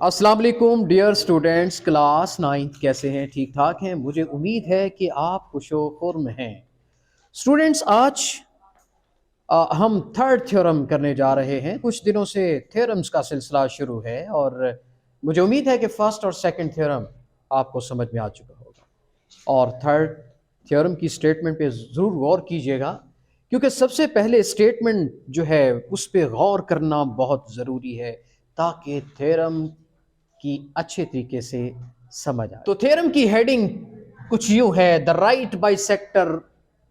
अस्सलाम वालेकुम dear students, class ninth कैसे हैं? ठीक ठाक हैं। मुझे उम्मीद है कि आप खुशो-खुर्म हैं। स्टूडेंट्स, आज हम थर्ड थ्योरम करने जा रहे हैं। कुछ दिनों से थ्योरम्स का सिलसिला शुरू है और मुझे उम्मीद है कि फर्स्ट और सेकंड थ्योरम आपको समझ में आ चुका होगा और थर्ड थ्योरम की स्टेटमेंट पे ज़रूर गौर कीजिएगा, क्योंकि सबसे पहले स्टेटमेंट जो है उस पे गौर करना बहुत ज़रूरी है ताकि थ्योरम की अच्छे तरीके से समझ आए। तो थ्योरम की हेडिंग कुछ यूं है, the right bisector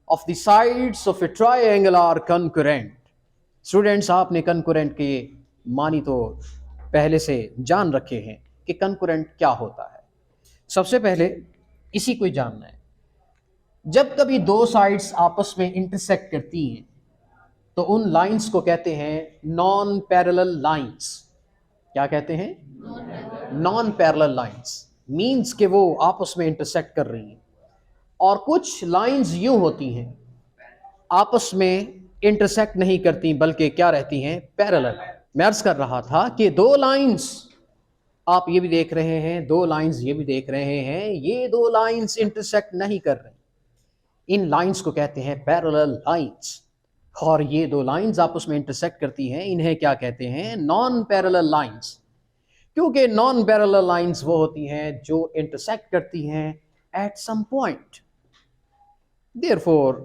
of the sides of a triangle are concurrent. Students, आपने कंकरेंट के मानी तो पहले से जान रखे हैं कि कंकरेंट क्या होता है। सबसे पहले इसी को जानना है। जब कभी दो साइड्स आपस में इंटरसेक्ट करती हैं तो उन लाइंस को कहते हैं नॉन पैरेलल लाइंस। क्या कहते हैं? Non parallel lines. मीन्स कि वो आपस में इंटरसेक्ट कर रही हैं। और कुछ लाइंस यूं होती हैं, आपस में इंटरसेक्ट नहीं करती बल्कि क्या रहती हैं? पैरेलल। मैं अर्ज कर रहा था कि दो लाइंस आप ये भी देख रहे हैं, दो लाइंस ये भी देख रहे हैं, ये दो लाइंस इंटरसेक्ट नहीं कर रही। इन लाइंस को कहते हैं पैरेलल लाइंस। और ये दो लाइंस आपस में इंटरसेक्ट करती हैं, इन्हें क्या कहते हैं? Non parallel lines. क्योंकि नॉन पैरेलल लाइंस वो होती हैं जो इंटरसेक्ट करती हैं at some point. Therefore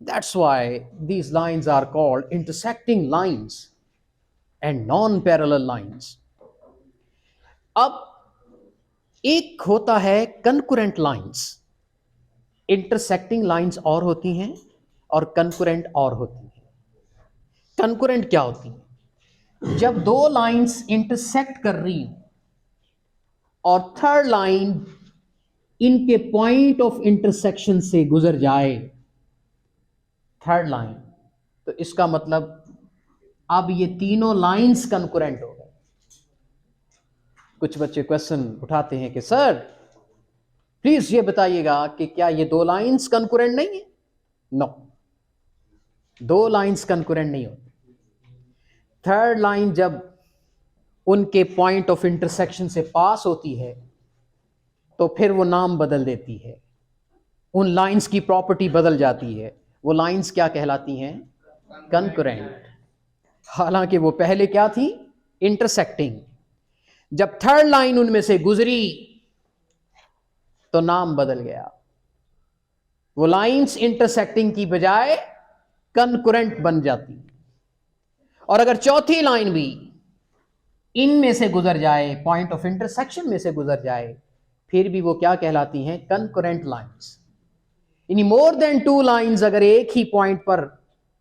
that's why these lines are called intersecting lines and non parallel lines. अब एक होता है कंकरेंट लाइंस। इंटरसेक्टिंग लाइंस और होती हैं और कंकरेंट और होती हैं। कंकरेंट क्या होती है? जब दो लाइंस इंटरसेक्ट कर रही हैं और थर्ड लाइन इनके पॉइंट ऑफ इंटरसेक्शन से गुजर जाए, थर्ड लाइन, तो इसका मतलब अब ये तीनों लाइंस कंकरेंट हो गए। कुछ बच्चे क्वेश्चन उठाते हैं कि सर प्लीज ये बताइएगा कि क्या ये दो लाइंस कंकरेंट नहीं है? नो, दो लाइंस कंकरेंट नहीं होती। थर्ड लाइन जब उनके पॉइंट ऑफ इंटरसेक्शन से पास होती है तो फिर वो नाम बदल देती है, उन लाइंस की प्रॉपर्टी बदल जाती है। वो लाइंस क्या कहलाती हैं? कंकरेंट। हालांकि वो पहले क्या थी? इंटरसेक्टिंग। जब थर्ड लाइन उनमें से गुजरी तो नाम बदल गया। वो लाइंस इंटरसेक्टिंग की बजाय कंकरेंट बन जाती। और अगर चौथी लाइन भी इनमें से गुजर जाए, पॉइंट ऑफ इंटरसेक्शन में से गुजर जाए, फिर भी वो क्या कहलाती हैं? Concurrent lines. यानी मोर देन टू लाइंस अगर एक ही पॉइंट पर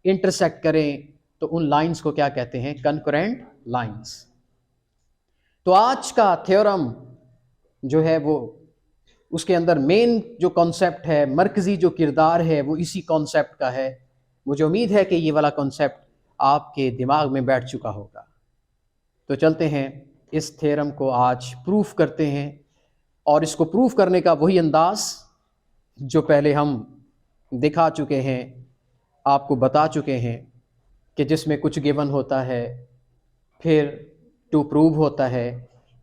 इंटरसेक्ट करें तो उन लाइंस को क्या कहते हैं? Concurrent lines. तो आज का थ्योरम जो है वो, उसके अंदर मेन जो कॉन्सेप्ट है, मरकजी जो किरदार है, वो इसी कॉन्सेप्ट का है। मुझे उम्मीद है कि ये वाला कॉन्सेप्ट आपके दिमाग में बैठ चुका होगा। तो चलते हैं इस थ्योरम को आज प्रूफ करते हैं। और इसको प्रूफ करने का वही अंदाज जो पहले हम दिखा चुके हैं, आपको बता चुके हैं, कि जिसमें कुछ गिवन होता है, फिर टू प्रूव होता है,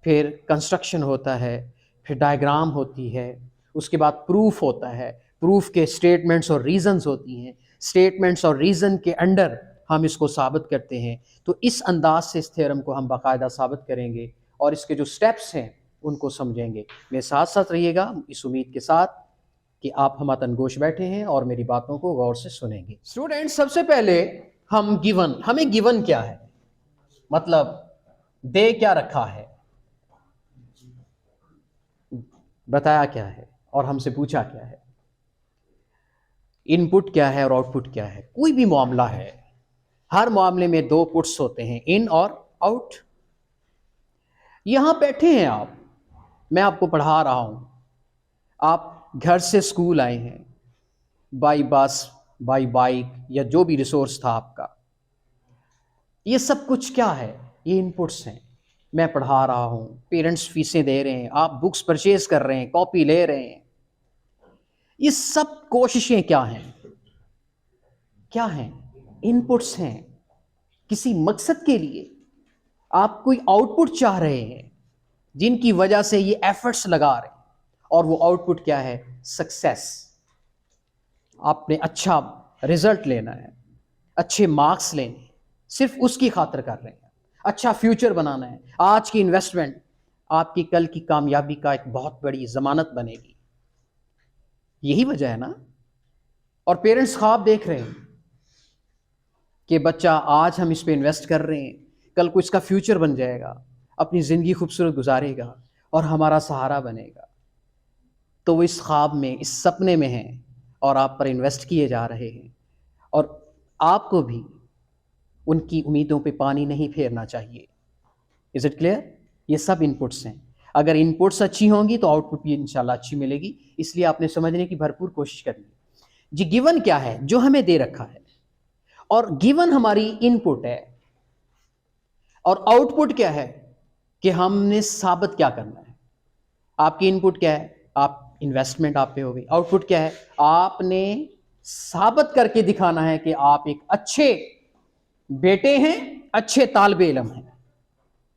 फिर कंस्ट्रक्शन होता है, फिर डायग्राम होती है, उसके बाद प्रूफ होता है। प्रूफ के स्टेटमेंट्स और रीजंस होती हैं, स्टेटमेंट्स और रीजन के अंडर हम इसको साबित करते हैं। तो इस अंदाज से इस थ्योरम को हम बाकायदा साबित करेंगे और इसके जो स्टेप्स हैं उनको समझेंगे। मेरे साथ साथ रहिएगा इस उम्मीद के साथ कि आप हमारे तनगोश बैठे हैं और मेरी बातों को गौर से सुनेंगे। स्टूडेंट्स, सबसे पहले हम हमें गिवन क्या है, मतलब दे क्या रखा है, बताया क्या है और हमसे पूछा क्या है। इनपुट क्या है और आउटपुट क्या है। कोई भी मामला है, हर मामले में दो पुट्स होते हैं, इन और आउट। यहां बैठे हैं आप, मैं आपको पढ़ा रहा हूं, आप घर से स्कूल आए हैं बाई बस, बाई बाइक या जो भी रिसोर्स था आपका। ये सब कुछ क्या है? ये इनपुट्स हैं। मैं पढ़ा रहा हूं, पेरेंट्स फीसें दे रहे हैं, आप बुक्स परचेज कर रहे हैं, कॉपी ले रहे हैं। ये सब कोशिशें क्या हैं? क्या हैं? इनपुट्स हैं किसी मकसद के लिए। आप कोई आउटपुट चाह रहे हैं, जिनकी वजह से ये एफर्ट्स लगा रहे हैं, और वो आउटपुट क्या है? सक्सेस। आपने अच्छा रिजल्ट लेना है, अच्छे मार्क्स लेने हैं, सिर्फ उसकी खातिर कर रहे हैं। अच्छा फ्यूचर बनाना है। आज की इन्वेस्टमेंट आपकी कल की कामयाबी का एक बहुत बड़ी जमानत बनेगी। यही वजह है ना। और पेरेंट्स ख्वाब देख रहे हैं कि बच्चा आज हम इस पे इन्वेस्ट कर रहे हैं, कल को इसका फ्यूचर बन जाएगा, अपनी ज़िंदगी खूबसूरत गुजारेगा और हमारा सहारा बनेगा। तो वो इस ख्वाब में, इस सपने में हैं और आप पर इन्वेस्ट किए जा रहे हैं। और आपको भी उनकी उम्मीदों पे पानी नहीं फेरना चाहिए। Is it clear? ये सब इनपुट्स हैं। अगर इनपुट्स अच्छी होंगी तो आउटपुट भी इंशाल्लाह अच्छी मिलेगी। इसलिए आपने समझने की भरपूर कोशिश करनी है। जी गिवन क्या है? जो हमें दे रखा है, और गिवन हमारी इनपुट है, और आउटपुट क्या है कि हमने साबित क्या करना है। आपकी इनपुट क्या है? आप इन्वेस्टमेंट आप पे हो गई। आउटपुट क्या है? आपने साबित करके दिखाना है कि आप एक अच्छे बेटे हैं, अच्छे तालिबे इल्म हैं।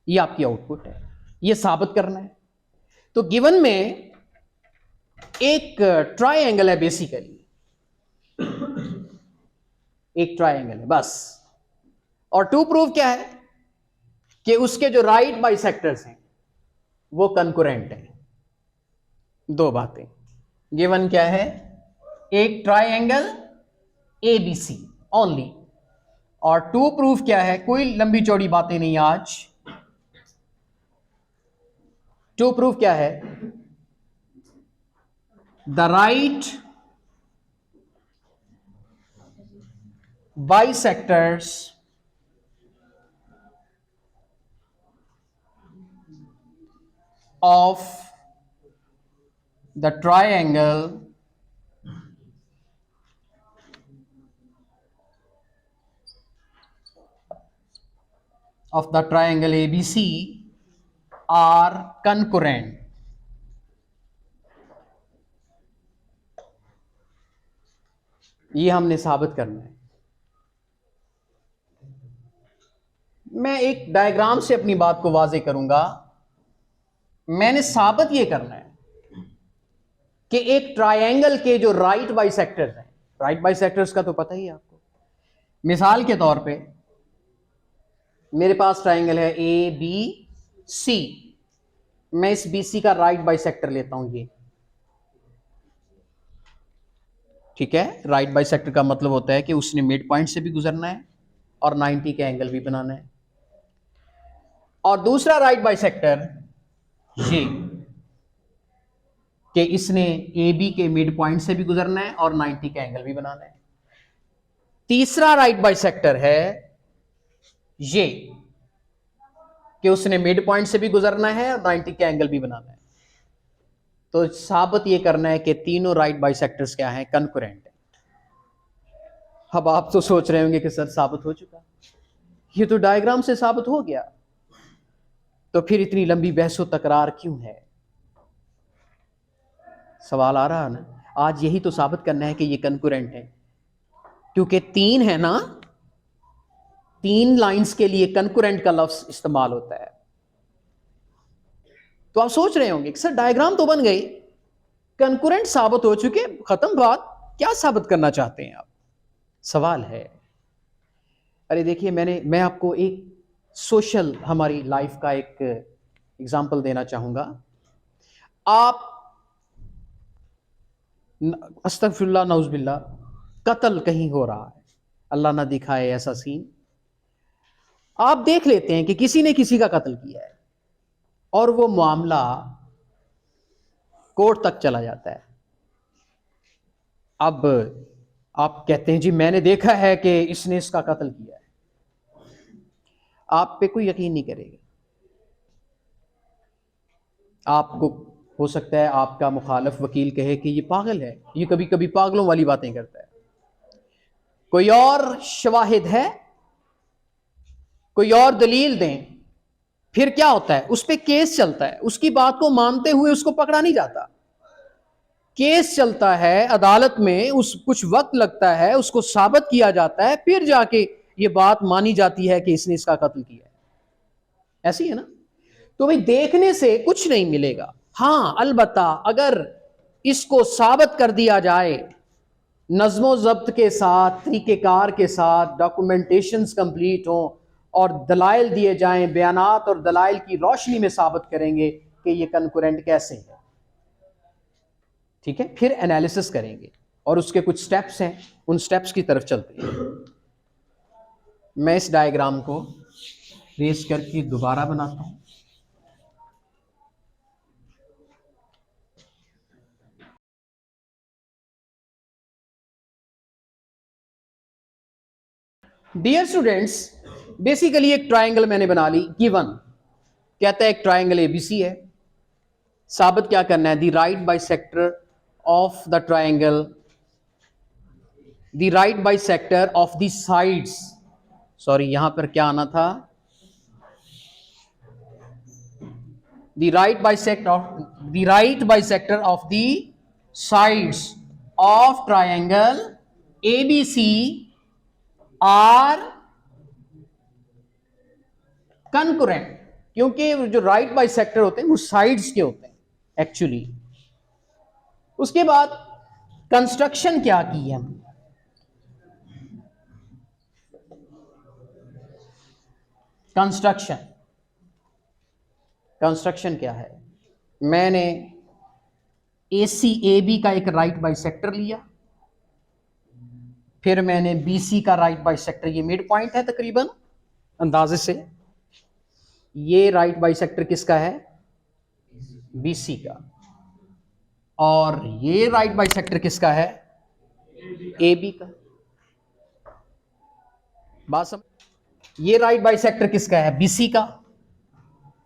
ये आपकी आउटपुट है, ये साबित करना है। तो गिवन में एक ट्रायंगल है, बेसिकली एक ट्रायंगल है बस। और टू प्रूव क्या है कि उसके जो राइट बाइसेक्टर्स हैं वो कंकुरेंट हैं। दो बातें। गिवन क्या है? एक ट्रायंगल ABC ओनली। और टू प्रूफ क्या है? कोई लंबी चौड़ी बातें नहीं आज। टू प्रूफ क्या है? The right bisectors of the triangle ABC are concurrent. ये हमने साबित करना है। मैं एक डायग्राम से अपनी बात को वाज़ेह करूंगा। मैंने साबित ये करना है कि एक ट्रायंगल के जो राइट बाइसेक्टर्स हैं, राइट बाइसेक्टर्स का तो पता ही है आपको। मिसाल के तौर पे मेरे पास ट्रायंगल है ABC। मैं इस BC का राइट बाइसेक्टर लेता हूं, ये ठीक है। राइट बाइसेक्टर का मतलब होता है कि उसने मिड पॉइंट से भी गुजरना है और 90 के एंगल भी बनाना है। और दूसरा राइट बाइसेक्टर ये कि इसने AB के मिड पॉइंट से भी गुजरना है और 90 का एंगल भी बनाना है। तीसरा राइट बाइसेक्टर है ये कि उसने मिड पॉइंट से भी गुजरना है और 90 का एंगल भी बनाना है। तो साबित ये करना है कि तीनों राइट बाइसेक्टर्स क्या हैं? कंकरेंट है। अब आप तो सोच रहे होंगे कि सर साबित हो चुका, ये तो डायग्राम से साबित हो गया, तो फिर इतनी लंबी बहसो तकरार क्यों है? सवाल आ रहा है ना। आज यही तो साबित करना है कि ये कंकरेंट है, क्योंकि तीन है ना, तीन लाइंस के लिए कंकरेंट का लफ्ज इस्तेमाल होता है। तो आप सोच रहे होंगे कि सर डायग्राम तो बन गई, कंकरेंट साबित हो चुके, खत्म बात, क्या साबित करना चाहते हैं आप? सवाल है। अरे देखिए, मैं आपको एक सोशल हमारी लाइफ का एक एग्जांपल देना चाहूंगा। आप अस्तगफिरुल्लाह नऊज़ुबिल्लाह, कत्ल कहीं हो रहा है, अल्लाह ना दिखाए ऐसा सीन। आप देख लेते हैं कि किसी ने किसी का कत्ल किया है और वो मामला कोर्ट तक चला जाता है। अब आप कहते हैं जी मैंने देखा है कि इसने इसका कत्ल किया है, आप पे कोई यकीन नहीं करेगा। आपको हो सकता है आपका मुखालिफ वकील कहे कि ये पागल है, ये कभी कभी पागलों वाली बातें करता है। कोई और शवाहिद है, कोई और दलील दें, फिर क्या होता है? उस पर केस चलता है, उसकी बात को मानते हुए उसको पकड़ा नहीं जाता। केस चलता है अदालत में, उस कुछ वक्त लगता है, उसको साबित किया जाता है, फिर जाके ये बात मानी जाती है कि इसने इसका कत्ल किया है। ऐसी है ना। तो भाई देखने से कुछ नहीं मिलेगा। हाँ अलबत्ता अगर इसको साबित कर दिया जाए नज़्मो ज़ब्त के साथ, तरीक़ेकार के साथ, डॉक्यूमेंटेशंस कंप्लीट हों और दलाइल दिए जाएं, बयानात और दलाइल की रोशनी में साबित करेंगे कि ये कंकरेंट कैसे है, ठीक है, फिर एनालिसिस करेंगे और उसके कुछ स्टेप्स हैं, उन स्टेप्स की तरफ चलते हैं। मैं इस डायग्राम को रेस करके दोबारा बनाता हूं। डियर स्टूडेंट्स, बेसिकली एक ट्रायंगल मैंने बना ली, गिवन कहता है एक ट्रायंगल एबीसी है। साबित क्या करना है? The right bisector of the triangle, the right bisector of the sides, sorry यहां पर क्या आना था, the right bisector of the sides of triangle ABC are concurrent, क्योंकि जो राइट बाइसेक्टर होते हैं वो साइड्स के होते हैं एक्चुअली। उसके बाद कंस्ट्रक्शन क्या की है हमने? कंस्ट्रक्शन क्या है? मैंने ACAB का एक राइट बाइसेक्टर लिया, फिर मैंने BC का राइट बाइसेक्टर, ये मिड पॉइंट है तकरीबन अंदाजे से, ये राइट बाइसेक्टर किसका है? BC का, और ये राइट बाइसेक्टर किसका है? AB का। बात समझ? ये राइट बाइसेक्टर किसका है? BC का,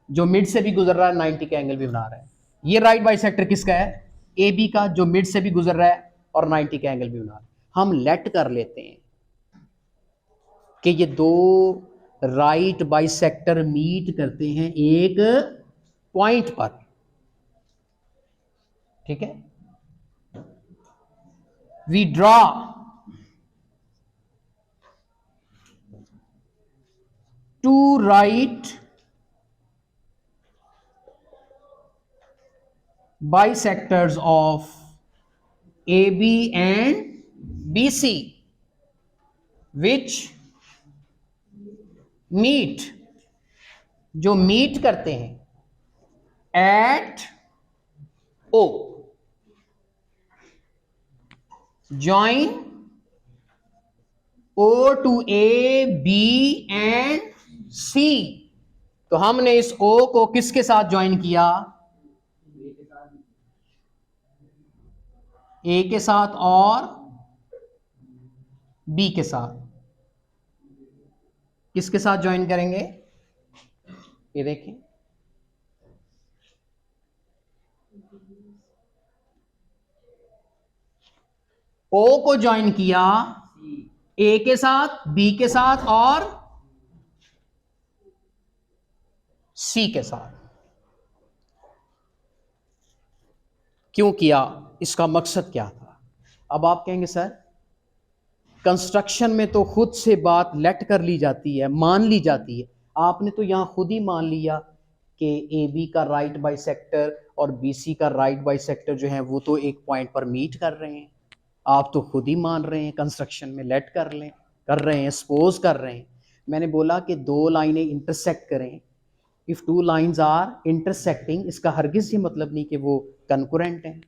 जो मिड से भी गुजर रहा है, 90 का एंगल भी बना रहा है। ये राइट बाइसेक्टर किसका है? AB का, जो मिड से भी गुजर रहा है और 90 का एंगल भी बना रहा है। हम लेट कर लेते हैं कि ये दो राइट बाइसेक्टर मीट करते हैं एक पॉइंट पर, ठीक है। We draw two right bisectors of AB and BC which meet, जो मीट करते हैं at O, join O to A, B and C। तो हमने इस O को किसके साथ ज्वाइन किया? A के साथ और B के साथ। किसके साथ ज्वाइन करेंगे? ये देखें, O को ज्वाइन किया A के साथ, B के साथ और C के साथ। क्यों किया? इसका मकसद क्या था? अब आप कहेंगे सर कंस्ट्रक्शन में तो खुद से बात लेट कर ली जाती है, मान ली जाती है। आपने तो यहां खुद ही मान लिया कि AB का राइट बाइसेक्टर और BC का राइट बाइसेक्टर जो है वो तो एक पॉइंट पर मीट कर रहे हैं। आप तो खुद ही मान रहे हैं कंस्ट्रक्शन में लेट कर रहे हैं, सपोज कर रहे हैं। मैंने बोला कि दो लाइनें इंटरसेक्ट करें, if two lines are intersecting, इसका हरगिज ये मतलब नहीं कि वो कंकरेंट हैं।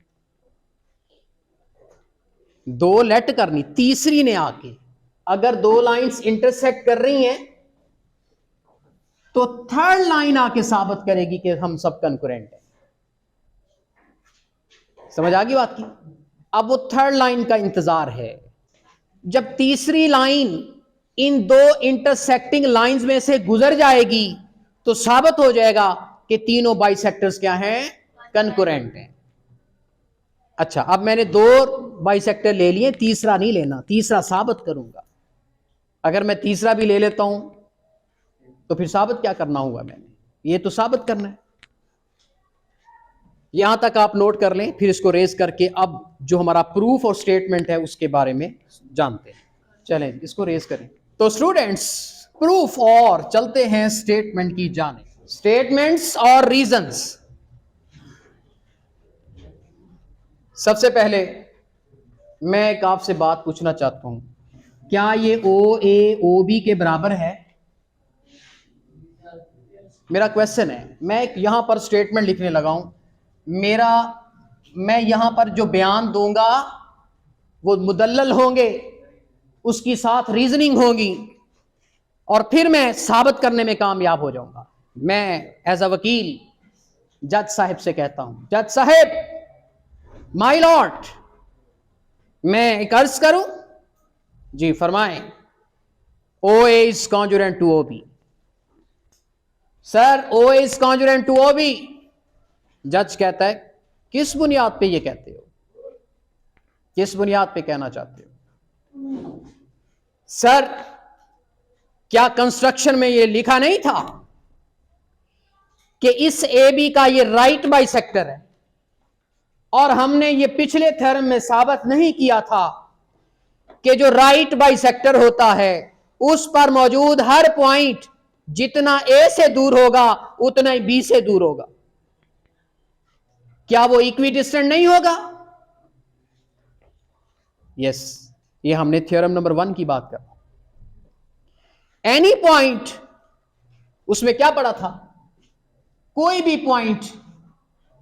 दो लेट करनी, तीसरी ने आके अगर दो लाइंस इंटरसेक्ट कर रही हैं तो थर्ड लाइन आके साबित करेगी कि हम सब कंकरेंट हैं। समझ आ गई बात की? अब वो थर्ड लाइन का इंतजार है। जब तीसरी लाइन इन दो इंटरसेक्टिंग लाइंस में से गुजर जाएगी तो साबित हो जाएगा कि तीनों बाइसेक्टर्स क्या हैं? कंकरेंट हैं। अच्छा, अब मैंने दो बाइसेक्टर ले लिए, तीसरा नहीं लेना, तीसरा साबित करूंगा। अगर मैं तीसरा भी ले लेता हूं तो फिर साबित क्या करना होगा? मैंने ये तो साबित करना है। यहां तक आप नोट कर लें, फिर इसको रेज करके अब जो हमारा प्रूफ और स्टेटमेंट है उसके बारे में जानते हैं। चलें इसको रेज करें। तो स्टूडेंट्स, प्रूफ और चलते हैं स्टेटमेंट की जाने। स्टेटमेंट्स और रीजंस। सबसे पहले मैं एक आपसे बात पूछना चाहता हूं, क्या ये ओ ए ओ बी के बराबर है? मेरा क्वेश्चन है। मैं एक यहां पर स्टेटमेंट लिखने लगा हूं, मैं यहां पर जो बयान दूंगा वो मुदल्लल होंगे, उसकी साथ रीजनिंग होगी, और फिर मैं साबित करने में कामयाब हो जाऊंगा। मैं एज अ वकील जज साहब से कहता हूं, जज साहब, माय लॉर्ड, मैं एक अर्ज करूं? जी फरमाएं। O A is congruent to O B. Sir O A is congruent to O B. जज कहता है किस बुनियाद पे ये कहते हो, किस बुनियाद पे कहना चाहते हो? सर क्या कंस्ट्रक्शन में ये लिखा नहीं था कि इस ए बी का ये राइट बाइसेक्टर है, और हमने ये पिछले थ्योरम में साबित नहीं किया था कि जो राइट बाइसेक्टर होता है उस पर मौजूद हर पॉइंट जितना ए से दूर होगा उतना ही बी से दूर होगा? क्या वो इक्वी डिस्टेंट नहीं होगा? यस, ये हमने थ्योरम नंबर 1 की बात कर। एनी पॉइंट, उसमें क्या पढ़ा था? कोई भी पॉइंट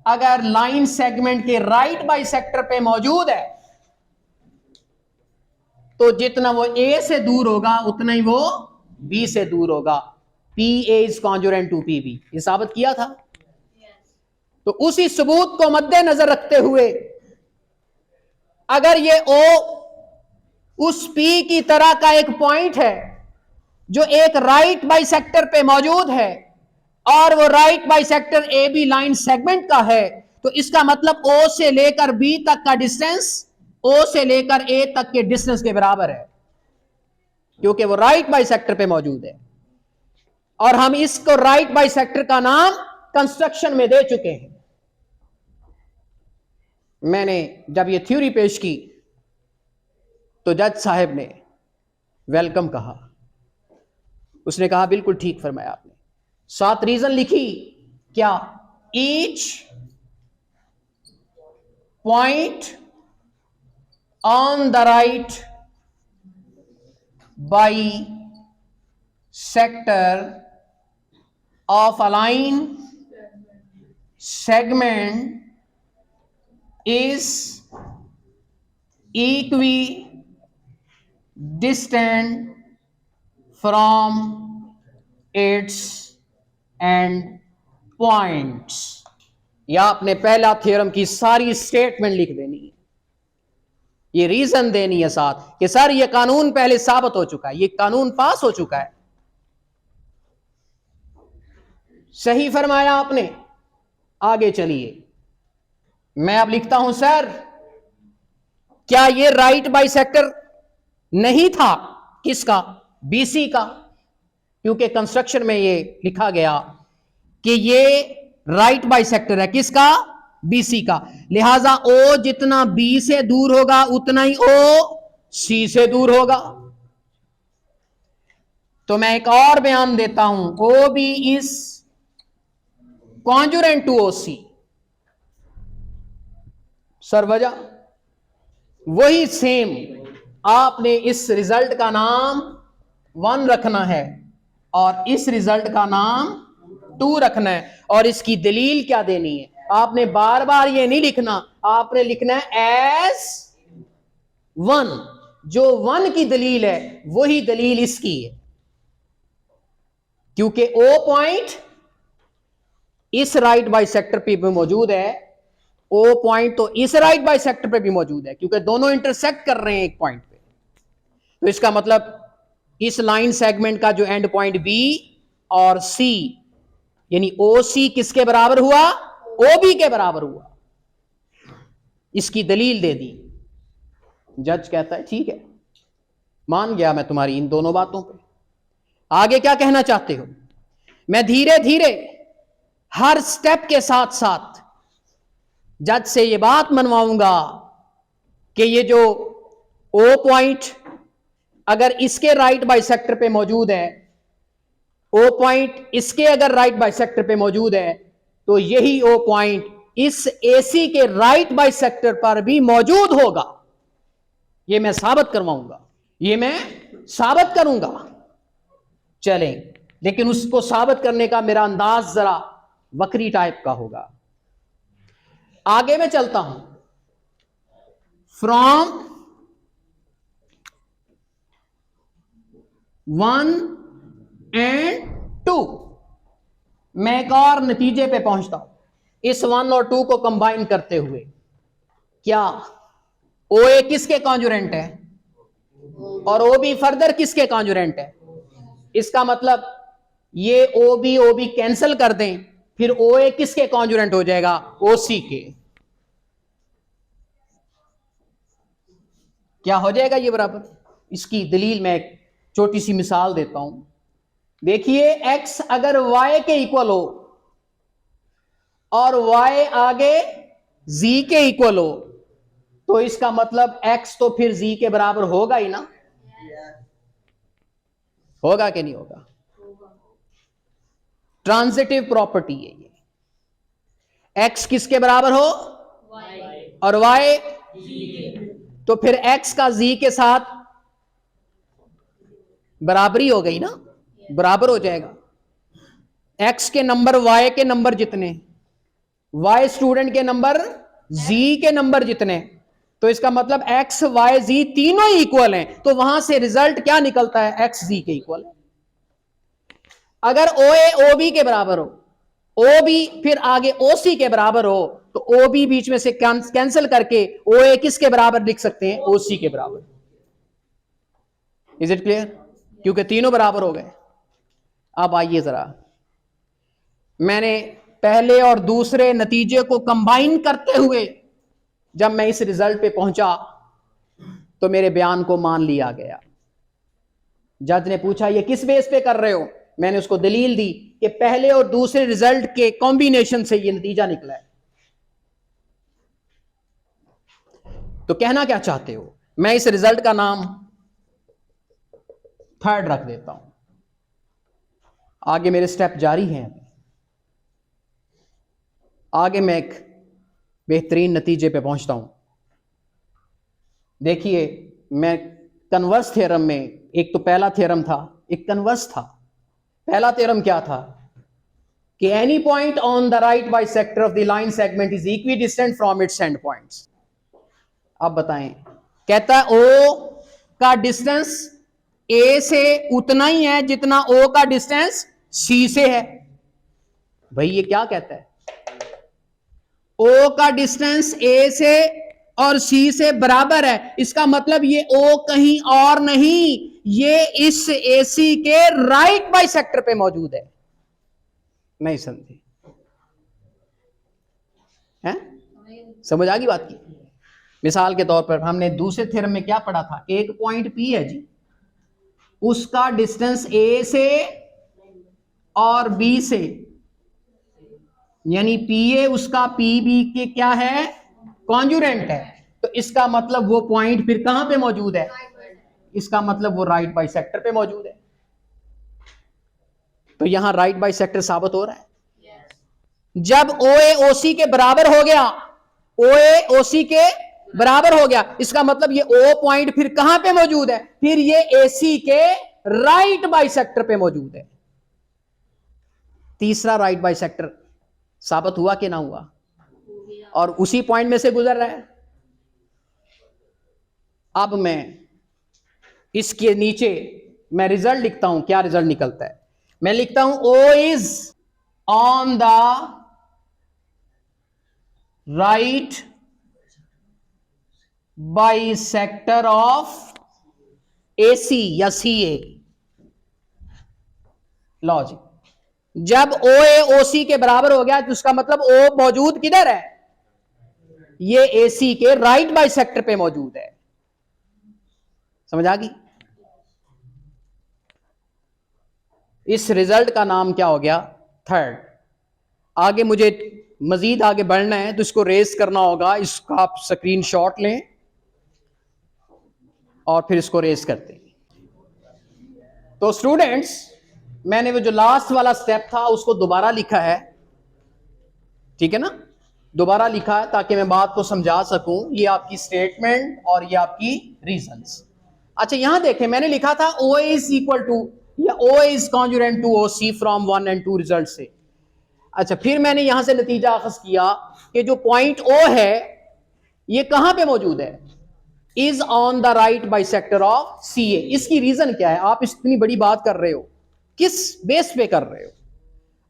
अगर लाइन सेगमेंट के राइट बाइसेक्टर पे मौजूद है तो जितना वो ए से दूर होगा उतना ही वो बी से दूर होगा। P A is congruent to P B, ये साबित किया था। तो उसी सबूत को मद्देनजर रखते हुए अगर ये ओ उस पी की तरह का एक पॉइंट है जो एक राइट बाइसेक्टर पे मौजूद है और वो right bisector A B line segment का है, तो इसका मतलब ओ से लेकर बी तक का डिस्टेंस ओ से लेकर ए तक के डिस्टेंस के बराबर है, क्योंकि वो राइट बाइसेक्टर पे मौजूद है। और हम इसको राइट बाइसेक्टर का नाम कंस्ट्रक्शन में दे चुके हैं। मैंने जब ये थ्योरी पेश की तो जज साहब ने वेलकम कहा। उसने कहा बिल्कुल ठीक फरमाया आपने। 7 रीजन लिखी। क्या? Each point on the right by sector of a line segment is equidistant from its end points। या आपने पहला थ्योरम की सारी स्टेटमेंट लिख देनी है, ये रीजन देनी है साथ कि सर ये कानून पहले साबित हो चुका है, ये कानून पास हो चुका है। सही फरमाया आपने। आगे चलिए, मैं अब लिखता हूं सर, क्या ये राइट बाइसेक्टर नहीं था? किसका? बीसी का, क्योंकि कंस्ट्रक्शन में ये लिखा गया कि ये राइट बाइसेक्टर है। किसका? बीसी का। लिहाजा ओ जितना बी से दूर होगा उतना ही ओ सी से दूर होगा। तो मैं एक और बयान देता हूं, O B is congruent to O C. Sir वजह वही सेम, आपने इस रिजल्ट का नाम 1 रखना है और इस रिजल्ट का नाम 2 रखना है। और इसकी दलील क्या देनी है? आपने बार बार ये नहीं लिखना, आपने लिखना है एज 1। जो 1 की दलील है वही दलील इसकी है, क्योंकि ओ पॉइंट इस राइट बाइसेक्टर पे भी मौजूद है, ओ पॉइंट तो इस राइट बाइसेक्टर पे भी मौजूद है, क्योंकि दोनों इंटरसेक्ट कर रहे हैं एक पॉइंट पे। तो इसका मतलब इस लाइन सेगमेंट का जो एंड पॉइंट बी और सी, यानी ओ सी किसके बराबर हुआ? ओ बी के बराबर हुआ। इसकी दलील दे दी। जज कहता है ठीक है, मान गया मैं तुम्हारी इन दोनों बातों पे। आगे क्या कहना चाहते हो? मैं धीरे धीरे हर स्टेप के साथ साथ जज से यह बात मनवाऊंगा कि ये जो ओ पॉइंट अगर इसके राइट बाइसेक्टर पे मौजूद है ओ पॉइंट इसके अगर राइट बाइसेक्टर पे मौजूद है तो यही ओ पॉइंट इस एसी के राइट बाइसेक्टर पर भी मौजूद होगा। ये मैं साबित करवाऊंगा, ये मैं साबित करूंगा। चलें, लेकिन उसको साबित करने का मेरा अंदाज जरा वक्री टाइप का होगा। आगे मैं चलता हूं। फ्रॉम 1 and 2 मैं एक और नतीजे पे पहुंचता हूं। इस 1 और 2 को कंबाइन करते हुए क्या OA किसके कॉन्जुरेंट है और OB फर्दर किसके कॉन्जुरेंट है? इसका मतलब ये OB कैंसिल कर दें, फिर OA किसके कॉन्जुरेंट हो जाएगा? OC के। क्या हो जाएगा ये बराबर? इसकी दलील मैं एक छोटी सी मिसाल देता हूं। देखिए, X अगर Y के इक्वल हो और Y आगे Z के इक्वल हो तो इसका मतलब X तो फिर Z के बराबर होगा ही ना? होगा कि नहीं होगा? ट्रांजिटिव प्रॉपर्टी है ये। X किसके बराबर हो और Y, तो फिर X का Z के साथ बराबरी हो गई ना, बराबर हो जाएगा। X के नंबर Y के नंबर जितने, Y स्टूडेंट के नंबर Z के नंबर जितने, तो इसका मतलब X Y Z तीनों ही इक्वल हैं। तो वहां से रिजल्ट क्या निकलता है? X Z के इक्वल है। अगर OA OB के बराबर हो, OB फिर आगे OC के बराबर हो, तो OB बीच में से कैंसिल करके OA किसके बराबर लिख सकते हैं? OC के बराबर। Is it clear? क्योंकि तीनों बराबर हो गए। अब आइए जरा, मैंने पहले और दूसरे नतीजे को कंबाइन करते हुए जब मैं इस रिजल्ट पे पहुंचा तो मेरे बयान को मान लिया गया। जज ने पूछा ये किस बेस पे कर रहे हो? मैंने उसको दलील दी कि पहले और दूसरे रिजल्ट के कॉम्बिनेशन से ये नतीजा निकला है। तो कहना क्या चाहते हो? मैं इस रिजल्ट का नाम थर्ड रख देता हूं। आगे मेरे स्टेप जारी हैं। आगे मैं एक बेहतरीन नतीजे पे पहुंचता हूं। देखिए, मैं कन्वर्स थ्योरम में, एक तो पहला थ्योरम था, एक कन्वर्स था। पहला थ्योरम क्या था कि any point on the right bisector of the line segment is equidistant from its and points. अब बताएं, कहता है O का डिस्टेंस A से उतना ही है जितना O का डिस्टेंस C से है। भाई ये क्या कहता है? O का डिस्टेंस A से और C से बराबर है। इसका मतलब ये O कहीं और नहीं, ये इस AC के राइट बाइसेक्टर पे मौजूद है। नहीं समझे? हैं? समझ आ गई बात की? मिसाल के तौर पर हमने दूसरे थ्योरम में क्या पढ़ा था? एक पॉइंट P है जी, उसका डिस्टेंस A से और B से, यानी PA उसका PB के क्या है? कॉन्जुरेंट है। तो इसका मतलब वो पॉइंट फिर कहां पे मौजूद है? इसका मतलब वो राइट बाइसेक्टर पे मौजूद है। तो यहां राइट बाइसेक्टर साबित हो रहा है। जब OA OC के बराबर हो गया, OA OC के बराबर हो गया, इसका मतलब ये O पॉइंट फिर कहां पे मौजूद है? फिर ये AC के राइट बाइसेक्टर पे मौजूद है। तीसरा राइट बाइसेक्टर साबित हुआ कि ना हुआ? और उसी पॉइंट में से गुजर रहा है। अब मैं इसके नीचे मैं रिजल्ट लिखता हूं। क्या रिजल्ट निकलता है? मैं लिखता हूं O is on the right bisector of AC या CA। लॉजिक, जब OA OC के बराबर हो गया तो उसका मतलब O मौजूद किधर है? ये AC के राइट बाइसेक्टर पे मौजूद है। समझ आ गई? इस रिजल्ट का नाम क्या हो गया? थर्ड। आगे मुझे मजीद आगे बढ़ना है तो इसको रेस करना होगा। इसका आप स्क्रीनशॉट लें और फिर इसको रेस करते हैं। तो स्टूडेंट्स, मैंने वो जो लास्ट वाला स्टेप था उसको दोबारा लिखा है, ठीक है ना, दोबारा लिखा है ताकि मैं बात को समझा सकूं। ये आपकी स्टेटमेंट और ये आपकी रीजंस। अच्छा यहां देखें, मैंने लिखा था ओ इज इक्वल टू या O is congruent to O C from 1 and 2 result से। अच्छा फिर मैंने यहां से नतीजा अखज किया कि जो पॉइंट ओ है ये कहां पे मौजूद है, is on the right bisector of C A. इसकी रीजन क्या है? आप इतनी बड़ी बात कर रहे हो, किस बेस पे कर रहे हो?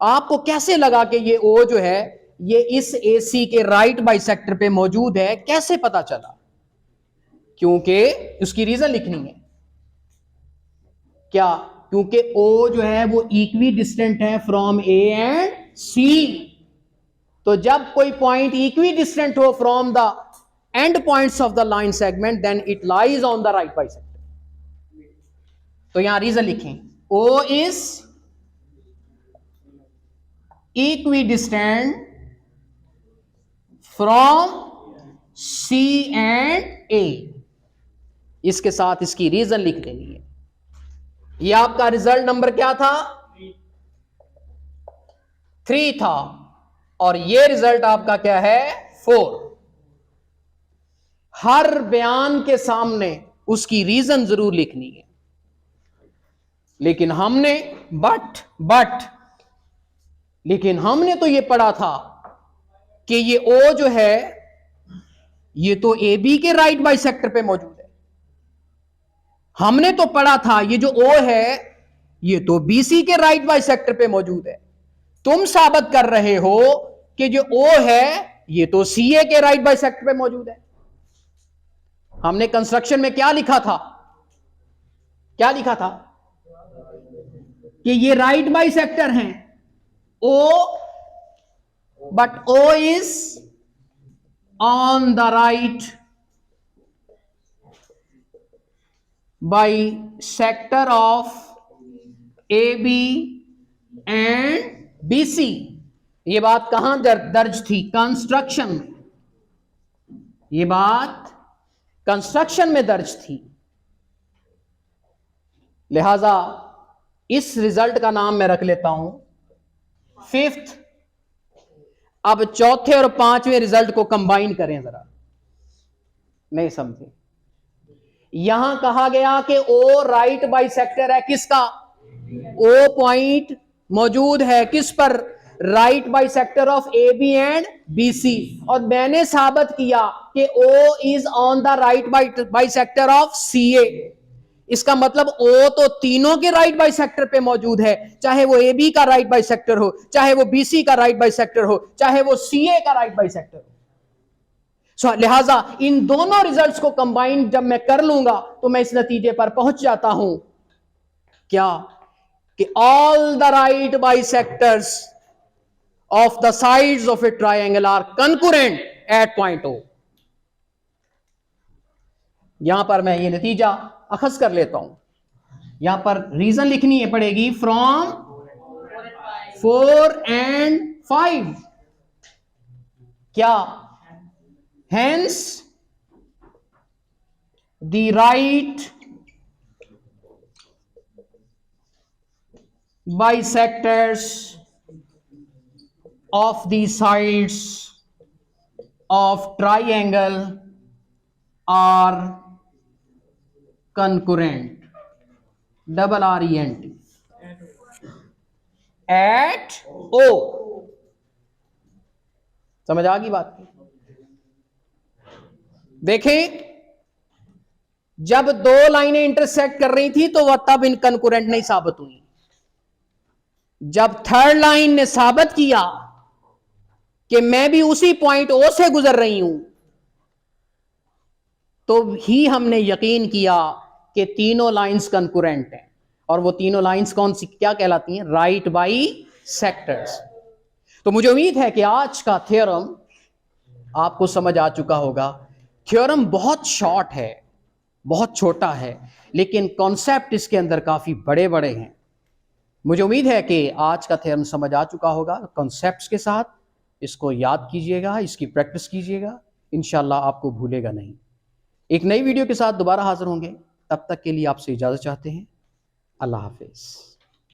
आपको कैसे लगा कि ये ओ जो है ये इस ए सी के राइट बाइसेक्टर पे मौजूद है? कैसे पता चला? क्योंकि उसकी रीजन लिखनी है। क्या? क्योंकि ओ जो है वो इक्वी डिस्टेंट है फ्रॉम ए एंड सी। तो जब कोई पॉइंट इक्वी डिस्टेंट हो from the end points of the line segment then it lies on the right bisector. तो यहां रीजन लिखें, O is equidistant from C and A. इसके साथ इसकी रीजन लिख देनी है। ये आपका रिजल्ट नंबर क्या था? 3 था, और ये रिजल्ट आपका क्या है? 4। हर बयान के सामने उसकी रीजन जरूर लिखनी है। लेकिन हमने लेकिन हमने तो ये पढ़ा था कि ये ओ जो है ये तो ए बी के राइट बाइसेक्टर पे मौजूद है। हमने तो पढ़ा था ये जो ओ है ये तो बी सी के राइट बाइसेक्टर पे मौजूद है। तुम साबित कर रहे हो कि जो ओ है ये तो सी ए के राइट बाइसेक्टर पे मौजूद है। हमने कंस्ट्रक्शन में क्या लिखा था? क्या लिखा था? कि ये राइट बाइसेक्टर हैं O, but O is on the right bisector of A B and B C. ये बात कहां दर्ज थी? कंस्ट्रक्शन में। ये बात कंस्ट्रक्शन में दर्ज थी। लिहाजा इस रिजल्ट का नाम मैं रख लेता हूं 5th। अब चौथे और 5वें रिजल्ट को कंबाइन करें जरा, नहीं समझे? यहां कहा गया कि ओ राइट बाइसेक्टर है किसका? ओ पॉइंट मौजूद है किस पर? Right bisector of A B and B C. और मैंने साबित किया कि O is on the right bisector of C A. इसका मतलब ओ तो तीनों के राइट बाइसेक्टर पे मौजूद है, चाहे वो ए बी का राइट बाइसेक्टर हो, चाहे वो बी सी का राइट बाइसेक्टर हो, चाहे वो सी ए का राइट बाइसेक्टर हो। लिहाजा इन दोनों रिजल्ट्स को कंबाइन जब मैं कर लूंगा तो मैं इस नतीजे पर पहुंच जाता हूं क्या? कि all the right bisectors of the sides of a triangle are concurrent at point O। यहां पर मैं ये नतीजा अखज कर लेता हूं। यहां पर रीजन लिखनी है पड़ेगी फ्रॉम 4 and 5। क्या? hence the right bisectors of the sides of triangle are concurrent, double RENT, at O। समझ आ गई बात? देखें, जब दो लाइनें इंटरसेक्ट कर रही थी तो वह तब इनकंकरेंट नहीं साबित हुई। जब थर्ड लाइन ने साबित किया कि मैं भी उसी पॉइंट ओ से गुजर रही हूं तो ही हमने यकीन किया कि तीनों लाइंस कंकरेंट हैं। और वो तीनों लाइंस कौन सी क्या कहलाती हैं? Right by sectors. तो मुझे उम्मीद है कि आज का थ्योरम आपको समझ आ चुका होगा। थ्योरम बहुत शॉर्ट है, बहुत छोटा है, लेकिन कॉन्सेप्ट इसके अंदर काफी बड़े बड़े हैं। मुझे उम्मीद है कि आज का थ्योरम समझ आ चुका होगा। कॉन्सेप्ट्स के साथ इसको याद कीजिएगा, इसकी प्रैक्टिस कीजिएगा, इंशाल्लाह आपको भूलेगा नहीं। एक नई वीडियो के साथ दोबारा हाजिर होंगे, तब तक के लिए आपसे इजाज़त चाहते हैं। अल्लाह हाफिज़।